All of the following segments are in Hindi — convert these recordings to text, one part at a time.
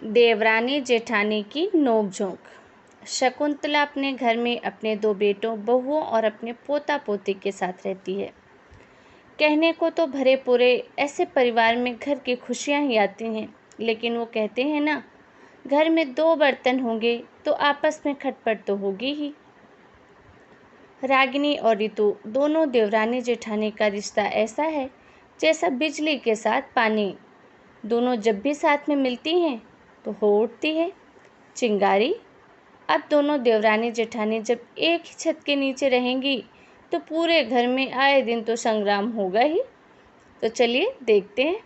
देवरानी जेठानी की नोक-झोंक। शकुंतला अपने घर में अपने दो बेटों, बहुओं और अपने पोता पोती के साथ रहती है। कहने को तो भरे पूरे ऐसे परिवार में घर की खुशियां ही आती हैं, लेकिन वो कहते हैं ना, घर में दो बर्तन होंगे तो आपस में खटपट तो होगी ही। रागिनी और रितु दोनों देवरानी जेठानी का रिश्ता ऐसा है जैसा बिजली के साथ पानी। दोनों जब भी साथ में मिलती हैं तो हो उठती है चिंगारी। अब दोनों देवरानी जेठानी जब एक ही छत के नीचे रहेंगी तो पूरे घर में आए दिन तो संग्राम होगा ही। तो चलिए देखते हैं।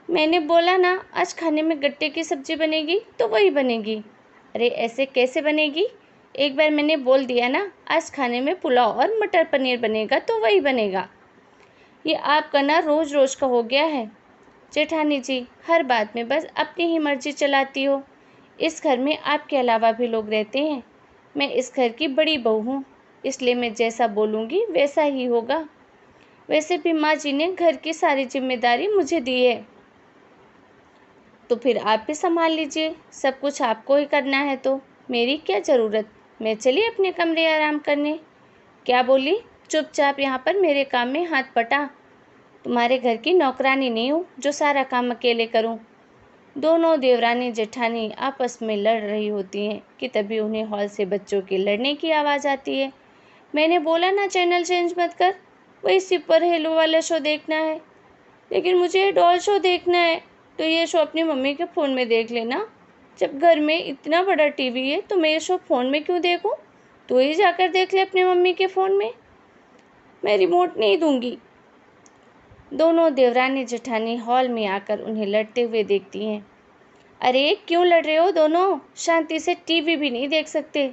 मैंने बोला ना, आज खाने में गट्टे की सब्जी बनेगी तो वही बनेगी। अरे ऐसे कैसे बनेगी? एक बार मैंने बोल दिया ना, आज खाने में पुलाव और मटर पनीर बनेगा तो वही बनेगा। ये आपका ना रोज रोज का हो गया है। जेठानी जी, हर बात में बस अपनी ही मर्जी चलाती हो। इस घर में आपके अलावा भी लोग रहते हैं। मैं इस घर की बड़ी बहू हूँ, इसलिए मैं जैसा बोलूँगी वैसा ही होगा। वैसे भी माँ जी ने घर की सारी जिम्मेदारी मुझे दी है, तो फिर आप भी संभाल लीजिए। सब कुछ आपको ही करना है तो मेरी क्या ज़रूरत। मैं चली अपने कमरे आराम करने। क्या बोली? चुपचाप यहाँ पर मेरे काम में हाथ पटा। तुम्हारे घर की नौकरानी नहीं हूँ जो सारा काम अकेले करूँ। दोनों देवरानी जेठानी आपस में लड़ रही होती हैं कि तभी उन्हें हॉल से बच्चों के लड़ने की आवाज़ आती है। मैंने बोला ना, चैनल चेंज मत कर, वही सुपर हीरो वाला शो देखना है। लेकिन मुझे ये डॉल शो देखना है। तो ये शो अपनी मम्मी के फ़ोन में देख लेना। जब घर में इतना बड़ा टीवी है तो मैं ये शो फ़ोन में क्यों देखूँ? तू ही जाकर देख ले अपनी मम्मी के फ़ोन में। मैं रिमोट नहीं दूँगी। दोनों देवरानी जेठानी हॉल में आकर उन्हें लड़ते हुए देखती हैं। अरे क्यों लड़ रहे हो दोनों? शांति से टीवी भी नहीं देख सकते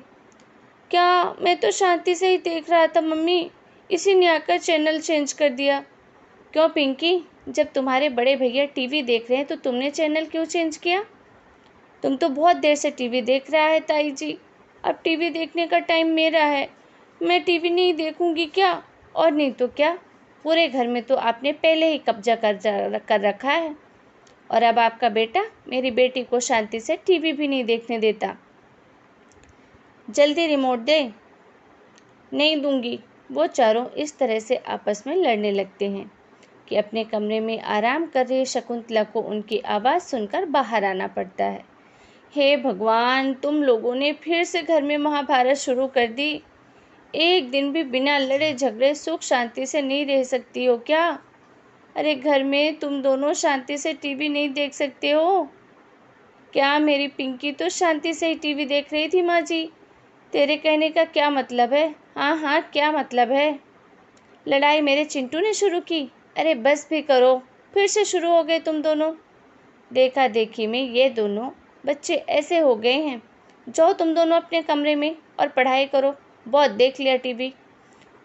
क्या? मैं तो शांति से ही देख रहा था मम्मी, इसी ने आकर चैनल चेंज कर दिया। क्यों पिंकी, जब तुम्हारे बड़े भैया टीवी देख रहे हैं तो तुमने चैनल क्यों चेंज किया? तुम तो बहुत देर से टीवी देख रहा है ताई जी। अब टीवी देखने का टाइम मेरा है। मैं टीवी नहीं देखूंगी क्या? और नहीं तो क्या, पूरे घर में तो आपने पहले ही कब्जा कर रखा है। और अब आपका बेटा मेरी बेटी को शांति से टीवी भी नहीं देखने देता। जल्दी रिमोट दे। नहीं दूंगी। वो चारों इस तरह से आपस में लड़ने लगते हैं कि अपने कमरे में आराम कर रही शकुंतला को उनकी आवाज़ सुनकर बाहर आना पड़ता है। हे भगवान, तुम लोगों ने फिर से घर में महाभारत शुरू कर दी। एक दिन भी बिना लड़े झगड़े सुख शांति से नहीं रह सकती हो क्या? अरे घर में तुम दोनों शांति से टीवी नहीं देख सकते हो क्या? मेरी पिंकी तो शांति से ही टीवी देख रही थी माँ जी। तेरे कहने का क्या मतलब है? हाँ हाँ, क्या मतलब है? लड़ाई मेरे चिंटू ने शुरू की? अरे बस भी करो, फिर से शुरू हो गए तुम दोनों। देखा देखी में ये दोनों बच्चे ऐसे हो गए हैं। जाओ तुम दोनों अपने कमरे में और पढ़ाई करो। बहुत देख लिया टीवी।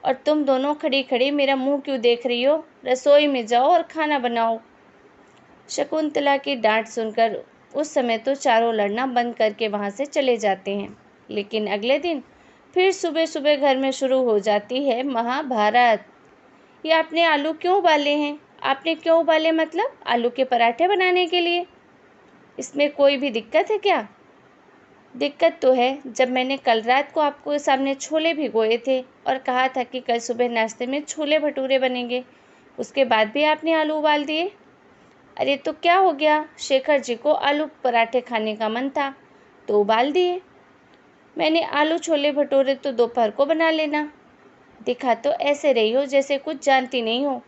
और तुम दोनों खड़ी खड़ी मेरा मुंह क्यों देख रही हो? रसोई में जाओ और खाना बनाओ। शकुंतला की डांट सुनकर उस समय तो चारों लड़ना बंद करके वहाँ से चले जाते हैं। लेकिन अगले दिन फिर सुबह सुबह घर में शुरू हो जाती है महाभारत। ये आपने आलू क्यों उबाले हैं? आपने क्यों उबाले? मतलब आलू के पराठे बनाने के लिए। इसमें कोई भी दिक्कत है क्या? दिक्कत तो है, जब मैंने कल रात को आपको सामने छोले भिगोए थे और कहा था कि कल सुबह नाश्ते में छोले भटूरे बनेंगे, उसके बाद भी आपने आलू उबाल दिए। अरे तो क्या हो गया? शेखर जी को आलू पराठे खाने का मन था तो उबाल दिए। मैंने आलू छोले भटूरे तो दोपहर को बना लेना। दिखा तो ऐसे रही हो जैसे कुछ जानती नहीं हो।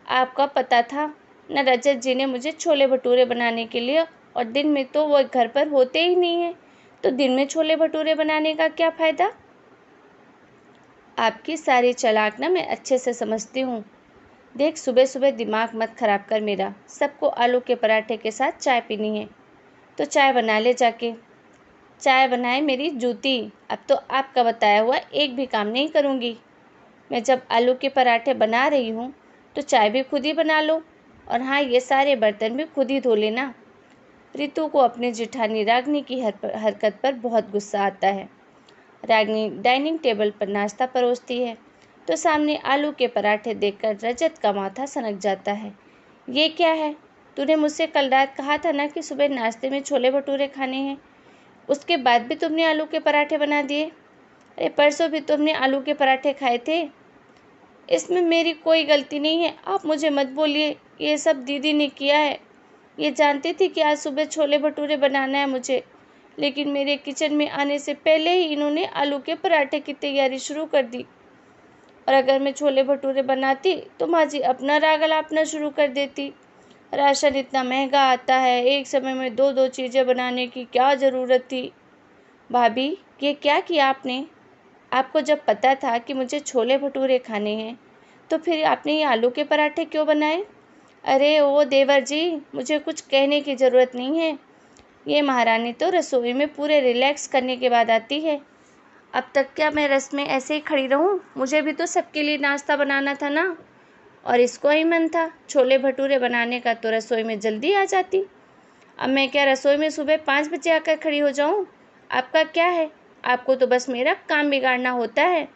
आपका पता था न, रजत जी ने मुझे छोले भटूरे बनाने के लिए, और दिन में तो वो घर पर होते ही नहीं है, तो दिन में छोले भटूरे बनाने का क्या फ़ायदा? आपकी सारी चालाक ना मैं अच्छे से समझती हूँ। देख, सुबह सुबह दिमाग मत खराब कर मेरा। सबको आलू के पराठे के साथ चाय पीनी है तो चाय बना ले जाके। चाय बनाए मेरी जूती। अब तो आपका बताया हुआ एक भी काम नहीं करूँगी। मैं जब आलू के पराठे बना रही हूँ तो चाय भी खुद ही बना लो, और हाँ, ये सारे बर्तन भी खुद ही धो लेना। रितु को अपनी जेठानी रागनी की हरकत पर बहुत गुस्सा आता है। रागनी डाइनिंग टेबल पर नाश्ता परोसती है तो सामने आलू के पराठे देखकर रजत का माथा सनक जाता है। ये क्या है? तूने मुझसे कल रात कहा था ना कि सुबह नाश्ते में छोले भटूरे खाने हैं, उसके बाद भी तुमने आलू के पराठे बना दिए। अरे परसों भी तुमने आलू के पराठे खाए थे। इसमें मेरी कोई गलती नहीं है, आप मुझे मत बोलिए, ये सब दीदी ने किया है। ये जानती थी कि आज सुबह छोले भटूरे बनाना है मुझे, लेकिन मेरे किचन में आने से पहले ही इन्होंने आलू के पराठे की तैयारी शुरू कर दी। और अगर मैं छोले भटूरे बनाती तो माँ जी अपना राग अलापना शुरू कर देती। राशन इतना महंगा आता है, एक समय में दो दो चीज़ें बनाने की क्या ज़रूरत थी। भाभी, ये क्या किया आपने? आपको जब पता था कि मुझे छोले भटूरे खाने हैं, तो फिर आपने ये आलू के पराठे क्यों बनाए? अरे ओ देवर जी, मुझे कुछ कहने की ज़रूरत नहीं है। ये महारानी तो रसोई में पूरे रिलैक्स करने के बाद आती है। अब तक क्या मैं रस में ऐसे ही खड़ी रहूं? मुझे भी तो सबके लिए नाश्ता बनाना था ना। और इसको ही मन था छोले भटूरे बनाने का, तो रसोई में जल्दी आ जाती। अब मैं क्या रसोई में सुबह 5 बजे आकर खड़ी हो जाऊं? आपका क्या है? आपको तो बस मेरा काम बिगाड़ना होता है।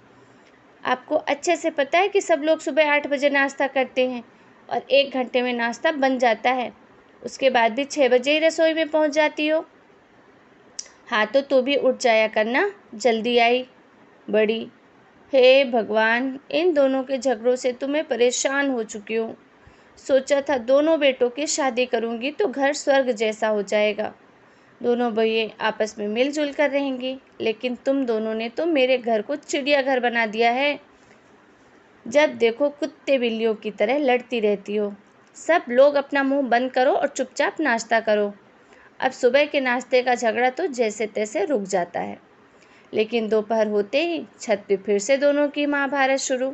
आपको अच्छे से पता है कि सब लोग सुबह 8 बजे नाश्ता करते हैं और 1 घंटे में नाश्ता बन जाता है। उसके बाद भी 6 बजे ही रसोई में पहुंच जाती हो। हाँ तो तू भी उठ जाया करना, जल्दी आई बड़ी। हे भगवान, इन दोनों के झगड़ों से तो मैं परेशान हो चुकी हूँ। सोचा था दोनों बेटों की शादी करूँगी तो घर स्वर्ग जैसा हो जाएगा, दोनों बहूएं आपस में मिलजुल कर रहेंगी, लेकिन तुम दोनों ने तो मेरे घर को चिड़ियाघर बना दिया है। जब देखो कुत्ते बिल्लियों की तरह लड़ती रहती हो। सब लोग अपना मुंह बंद करो और चुपचाप नाश्ता करो। अब सुबह के नाश्ते का झगड़ा तो जैसे तैसे रुक जाता है, लेकिन दोपहर होते ही छत पे फिर से दोनों की महाभारत शुरू।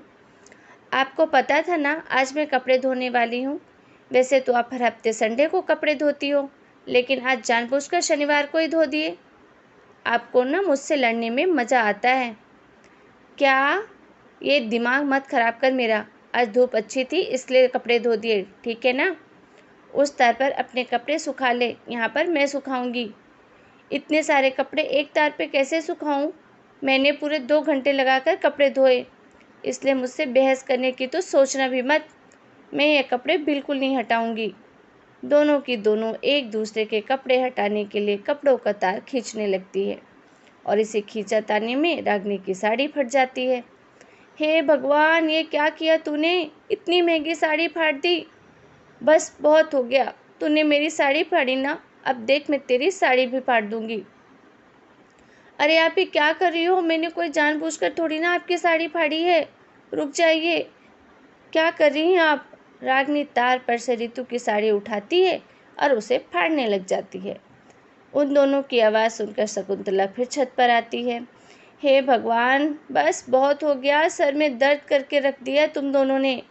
आपको पता था ना आज मैं कपड़े धोने वाली हूँ। वैसे तो आप हर हफ्ते संडे को कपड़े धोती हो, लेकिन आज जानबूझकर शनिवार को ही धो दिए। आपको ना मुझसे लड़ने में मज़ा आता है क्या? ये दिमाग मत खराब कर मेरा। आज धूप अच्छी थी इसलिए कपड़े धो दिए, ठीक है ना? उस तार पर अपने कपड़े सुखा ले, यहाँ पर मैं सुखाऊंगी। इतने सारे कपड़े एक तार पे कैसे सुखाऊं? मैंने पूरे 2 घंटे लगाकर कपड़े धोए, इसलिए मुझसे बहस करने की तो सोचना भी मत। मैं ये कपड़े बिल्कुल नहीं हटाऊंगी। दोनों की दोनों एक दूसरे के कपड़े हटाने के लिए कपड़ों का तार खींचने लगती है और इसे खींचातानी में रागिनी की साड़ी फट जाती है। हे भगवान, ये क्या किया तूने? इतनी महंगी साड़ी फाड़ दी। बस बहुत हो गया, तूने मेरी साड़ी फाड़ी ना, अब देख मैं तेरी साड़ी भी फाड़ दूंगी। अरे आप ये क्या कर रही हो? मैंने कोई जानबूझकर थोड़ी ना आपकी साड़ी फाड़ी है, रुक जाइए। क्या कर रही हैं आप? रागिनी तार पर से रितु की साड़ी उठाती है और उसे फाड़ने लग जाती है। उन दोनों की आवाज़ सुनकर शकुंतला फिर छत पर आती है। हे भगवान, बस बहुत हो गया, सर में दर्द करके रख दिया तुम दोनों ने।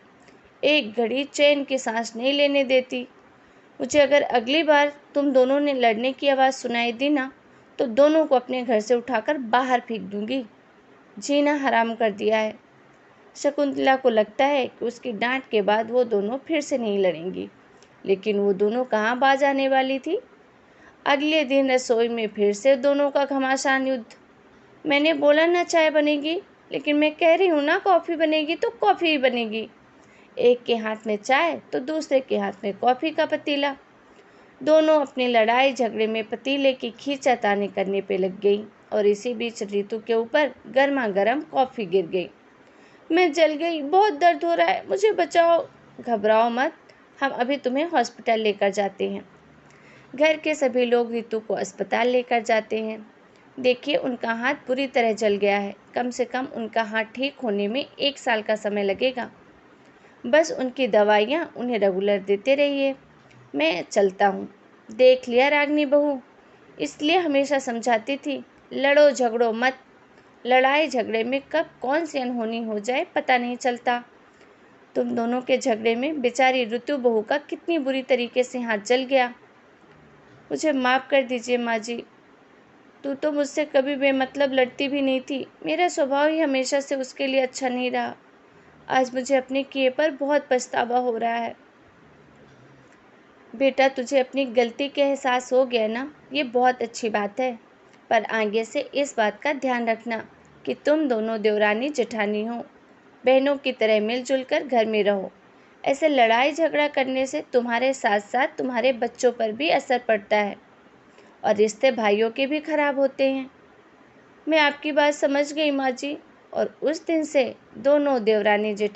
एक घड़ी चैन की सांस नहीं लेने देती। मुझे अगर अगली बार तुम दोनों ने लड़ने की आवाज़ सुनाई दी ना, तो दोनों को अपने घर से उठाकर बाहर फेंक दूंगी। जीना हराम कर दिया है। शकुंतला को लगता है कि उसकी डांट के बाद वो दोनों फिर से नहीं लड़ेंगी, लेकिन वो दोनों कहाँ बाज आने वाली थी। अगले दिन रसोई में फिर से दोनों का घमासान युद्ध। मैंने बोला ना चाय बनेगी, लेकिन मैं कह रही हूँ ना कॉफ़ी बनेगी तो कॉफ़ी ही बनेगी। एक के हाथ में चाय तो दूसरे के हाथ में कॉफ़ी का पतीला। दोनों अपनी लड़ाई झगड़े में पतीले की खींचातानी करने पे लग गई और इसी बीच रितु के ऊपर गर्मा गर्म कॉफ़ी गिर गई। मैं जल गई, बहुत दर्द हो रहा है, मुझे बचाओ। घबराओ मत, हम अभी तुम्हें हॉस्पिटल लेकर जाते हैं। घर के सभी लोग रितु को अस्पताल लेकर जाते हैं। देखिए उनका हाथ पूरी तरह जल गया है, कम से कम उनका हाथ ठीक होने में 1 साल का समय लगेगा। बस उनकी दवाइयाँ उन्हें रेगुलर देते रहिए। मैं चलता हूँ। देख लिया रागिनी बहू, इसलिए हमेशा समझाती थी, लड़ो झगड़ो मत। लड़ाई झगड़े में कब कौन सी अनहोनी हो जाए पता नहीं चलता। तुम दोनों के झगड़े में बेचारी ऋतु बहू का कितनी बुरी तरीके से हाथ जल गया। मुझे माफ़ कर दीजिए माँ जी, तू तो मुझसे कभी बेमतलब लड़ती भी नहीं थी। मेरा स्वभाव ही हमेशा से उसके लिए अच्छा नहीं रहा। आज मुझे अपने किए पर बहुत पछतावा हो रहा है। बेटा, तुझे अपनी गलती के एहसास हो गया ना, ये बहुत अच्छी बात है। पर आगे से इस बात का ध्यान रखना कि तुम दोनों देवरानी जेठानी हो, बहनों की तरह मिलजुल कर घर में रहो। ऐसे लड़ाई झगड़ा करने से तुम्हारे साथ साथ तुम्हारे बच्चों पर भी असर पड़ता है और रिश्ते भाइयों के भी खराब होते हैं। मैं आपकी बात समझ गई माँ जी। और उस दिन से दोनों देवरानी जेठानी